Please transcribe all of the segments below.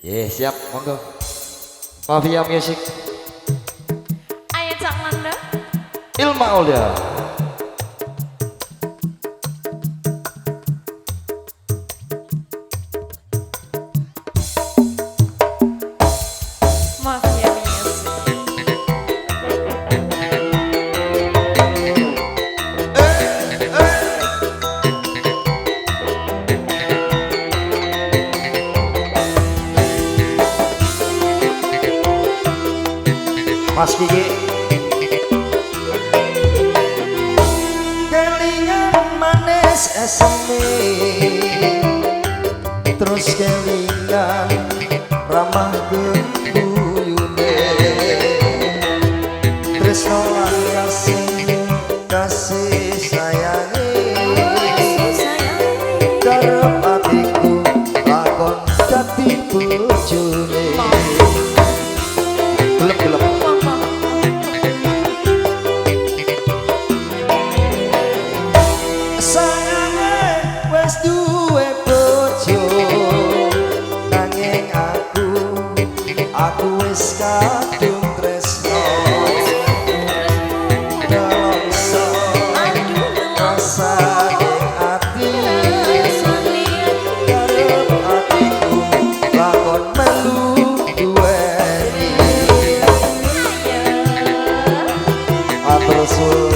Siap, monggo. Mafia Music. Ayo Cak Manda. Ilma Aulia. Mafia Music. Mas Kiki. Kelingan manis eseme, terus kelingan ramah gembuyune, tresno lan kasih sayangi, karep atiku lakon dadi bojone. Gelap-gelap. Wes duwe bojo nanging aku wis kadung tresno delokso rasane ati karep atiku lakon melu duweni matur suwun.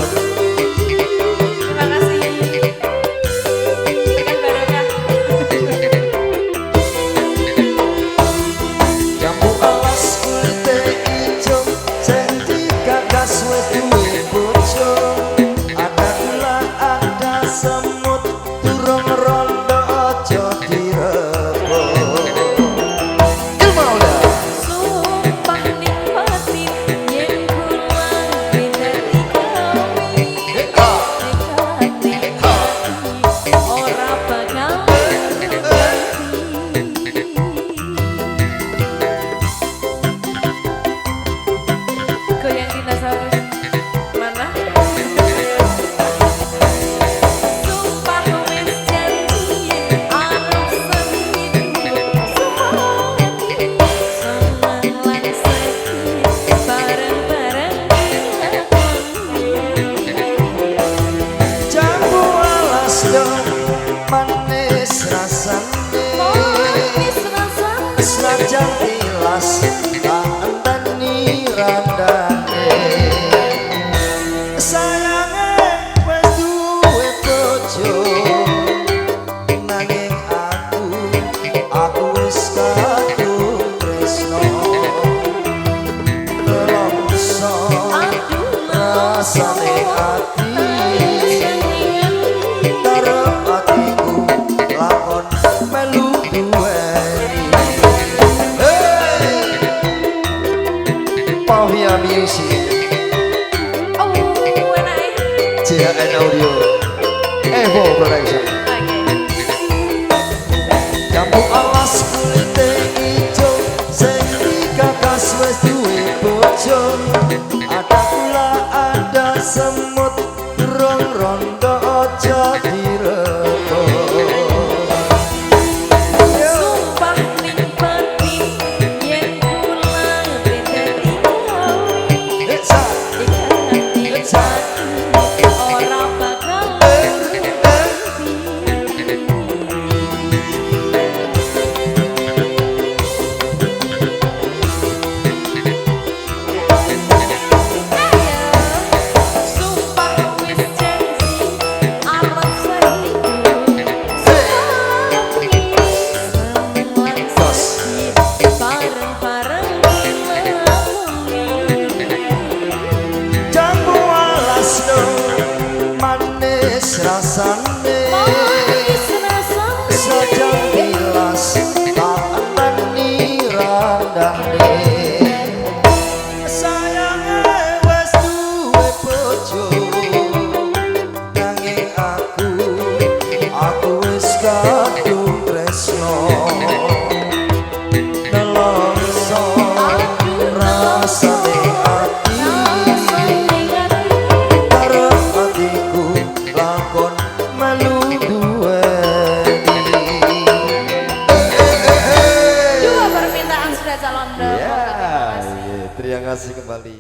Manis rasane senajan tilas tak enteni randane sayange wes duwe bojo nanging aku wis kadung tresno delokso rasane ati Mafia Music. Oh, enak. JHN Audio. Evo Production. Jambu alas kulite ijo sing dikakas wis duwe bojo. Ada kula ada semut rong rondo aja dirego. Ya, terima kasih. iya, terima kasih kembali.